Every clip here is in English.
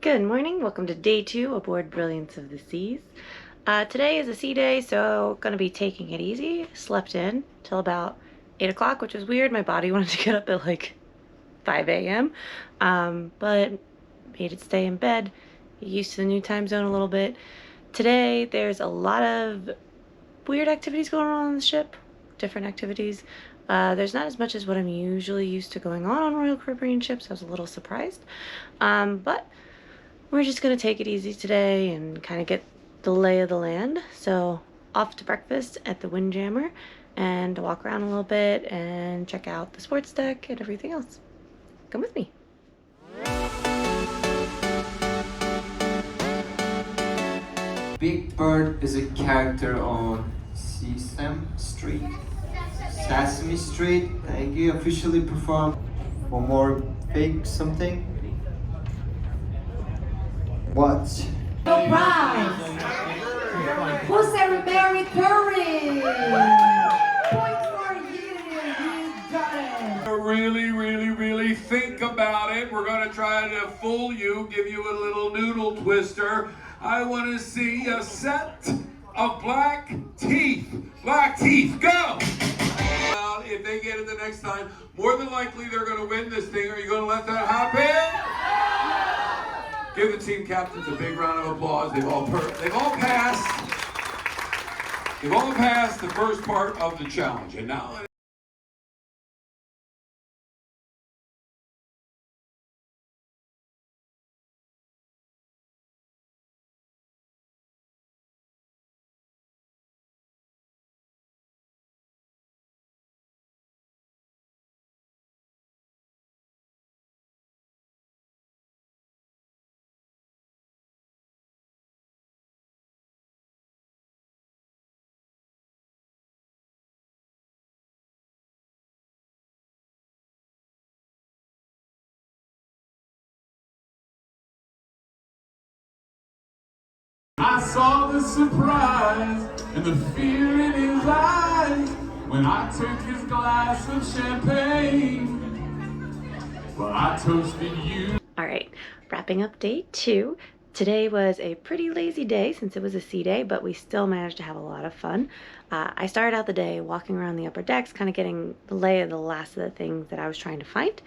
Good morning. Welcome to day 2 aboard Brilliance of the Seas. Today is a sea day, so gonna be taking it easy. Slept in till about 8 o'clock, which was weird. My body wanted to get up at like 5 a.m. But made it stay in bed. Get used to the new time zone a little bit. Today there's a lot of weird activities going on the ship. Different activities. There's not as much as what I'm usually used to going on Royal Caribbean ships. I was a little surprised. But we're just gonna take it easy today and kind of get the lay of the land. So off to breakfast at the Windjammer and to walk around a little bit and check out the sports deck and everything else. Come with me. Big Bird is a character on Sesame Street. Sesame Street. Thank you. Officially performed. One more fake something. What? Surprise! Jose Mary Curry! Point for you, you got it! Really think about it. We're going to try to fool you, give you a little noodle twister. I want to see a set of black teeth. Black teeth, go! If they get it the next time, more than likely they're going to win this thing. Are you going to let that happen? Give the team captains a big round of applause. They've all passed. They've all passed the first part of the challenge. And now I saw the surprise and the fear in his eyes when I took his glass of champagne. Well, I toasted you. All right, wrapping up day 2. Today was a pretty lazy day since it was a sea day, but we still managed to have a lot of fun. I started out the day walking around the upper decks, kind of getting the lay of the last of the things that I was trying to find.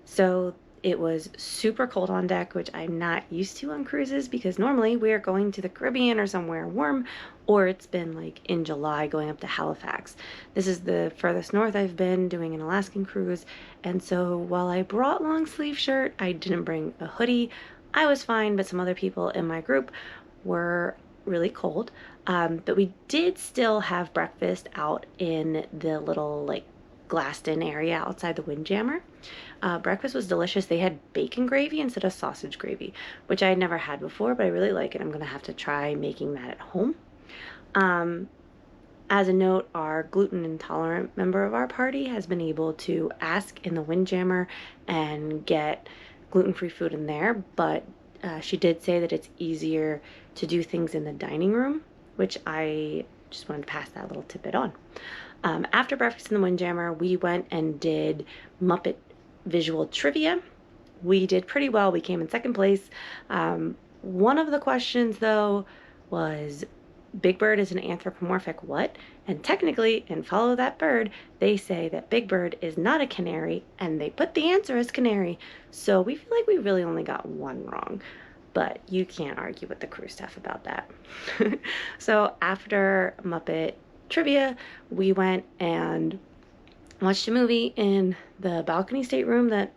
So it was super cold on deck, which I'm not used to on cruises because normally we are going to the Caribbean or somewhere warm, or it's been like in July going up to Halifax. This is the furthest north I've been doing an Alaskan cruise, and so while I brought long sleeve shirt, I didn't bring a hoodie. I was fine, but some other people in my group were really cold. But we did still have breakfast out in the little like glassed in area outside the Windjammer. Breakfast was delicious. They had bacon gravy instead of sausage gravy, which I had never had before, but I really like it. I'm gonna have to try making that at home. As a note, our gluten intolerant member of our party has been able to ask in the Windjammer and get gluten-free food in there, but she did say that it's easier to do things in the dining room, which I just wanted to pass that little tidbit on. After breakfast in the Windjammer, we went and did Muppet visual trivia. We did pretty well. We came in second place. One of the questions, though, was Big Bird is an anthropomorphic what? And technically, in Follow That Bird, they say that Big Bird is not a canary, and they put the answer as canary. So we feel like we really only got one wrong. But you can't argue with the crew staff about that. So after Muppet trivia, we went and watched a movie in the balcony stateroom that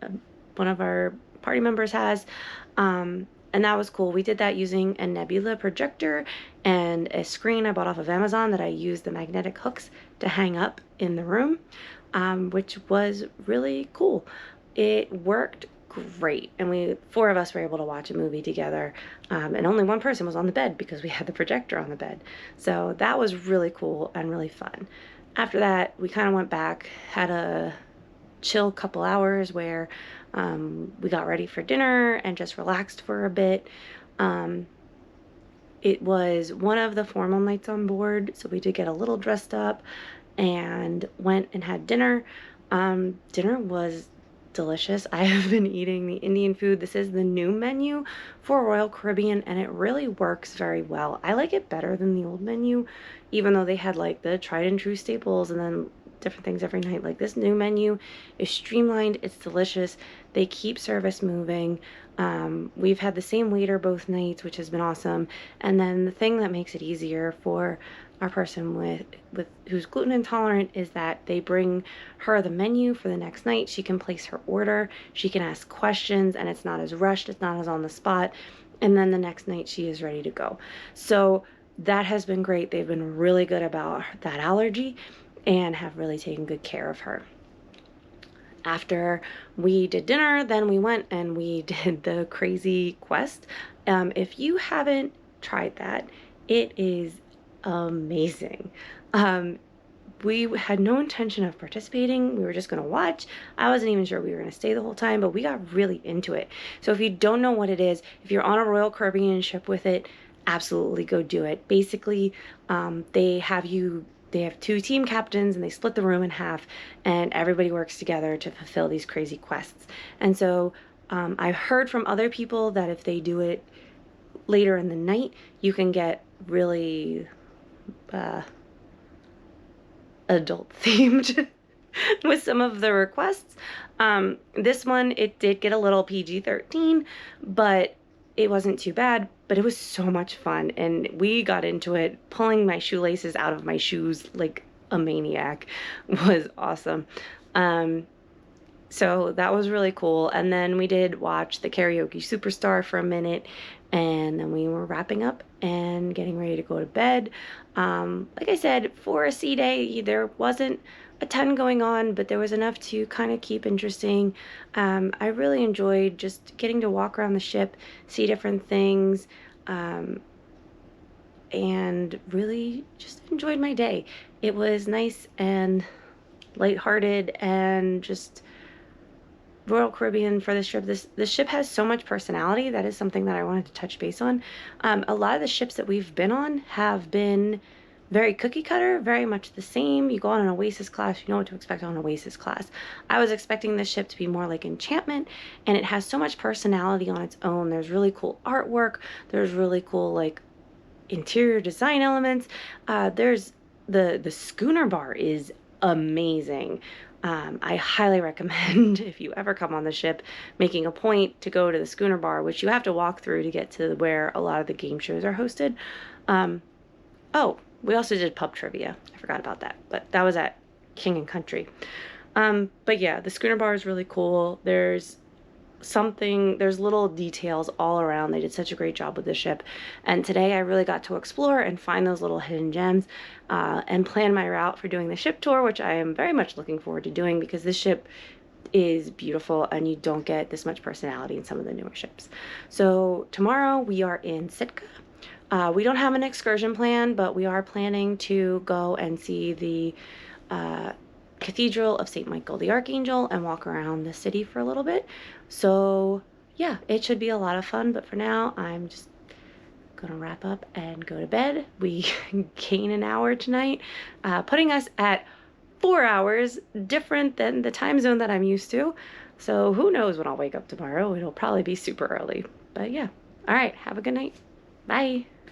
one of our party members has. And that was cool. We did that using a Nebula projector and a screen I bought off of Amazon that I used the magnetic hooks to hang up in the room, which was really cool. It worked great, and four of us were able to watch a movie together, and only one person was on the bed because we had the projector on the bed. So that was really cool and really fun. After that, we kind of went back, had a chill couple hours where we got ready for dinner and just relaxed for a bit. It was one of the formal nights on board, so we did get a little dressed up and went and had dinner. Dinner was delicious. I have been eating the Indian food. This is the new menu for Royal Caribbean, and it really works very well. I like it better than the old menu, even though they had like the tried and true staples and then different things every night. Like this new menu is streamlined, it's delicious. They keep service moving. We've had the same waiter both nights, which has been awesome. And then the thing that makes it easier for our person with who's gluten intolerant is that they bring her the menu for the next night. She can place her order, she can ask questions, and it's not as rushed, it's not as on the spot. And then the next night she is ready to go. So that has been great. They've been really good about that allergy and have really taken good care of her. After we did dinner, then we went and we did the crazy quest. If you haven't tried that, it is amazing. We had no intention of participating. We were just going to watch. I wasn't even sure we were going to stay the whole time, but we got really into it. So if you don't know what it is, if you're on a Royal Caribbean ship with it, absolutely go do it. Basically, they have 2 team captains and they split the room in half, and everybody works together to fulfill these crazy quests. And so I've heard from other people that if they do it later in the night, you can get really adult themed with some of the requests. This one, it did get a little PG-13, but it wasn't too bad, but it was so much fun, and we got into it. Pulling my shoelaces out of my shoes like a maniac was awesome. So that was really cool. And then we did watch the Karaoke Superstar for a minute, and then we were wrapping up and getting ready to go to bed. Like I said, for a sea day, there wasn't a ton going on, but there was enough to kind of keep interesting. I really enjoyed just getting to walk around the ship, see different things, and really just enjoyed my day. It was nice and lighthearted, and just Royal Caribbean for this trip. This ship has so much personality. That is something that I wanted to touch base on. A lot of the ships that we've been on have been very cookie cutter, very much the same. You go on an Oasis class, you know what to expect on an Oasis class. I was expecting this ship to be more like Enchantment, and it has so much personality on its own. There's really cool artwork. There's really cool like interior design elements. There's the schooner bar is amazing. I highly recommend, if you ever come on the ship, making a point to go to the schooner bar, which you have to walk through to get to where a lot of the game shows are hosted. Oh, we also did pub trivia. I forgot about that, but that was at King and Country. But yeah, the schooner bar is really cool. There's little details all around. They did such a great job with the ship. And today I really got to explore and find those little hidden gems, and plan my route for doing the ship tour, which I am very much looking forward to doing, because this ship is beautiful and you don't get this much personality in some of the newer ships. So tomorrow we are in Sitka. We don't have an excursion plan, but we are planning to go and see the Cathedral of St. Michael the Archangel and walk around the city for a little bit. So yeah, it should be a lot of fun, but for now I'm just gonna wrap up and go to bed. We gain an hour tonight, putting us at 4 hours different than the time zone that I'm used to. So who knows when I'll wake up tomorrow. It'll probably be super early, but yeah. All right, have a good night. Bye.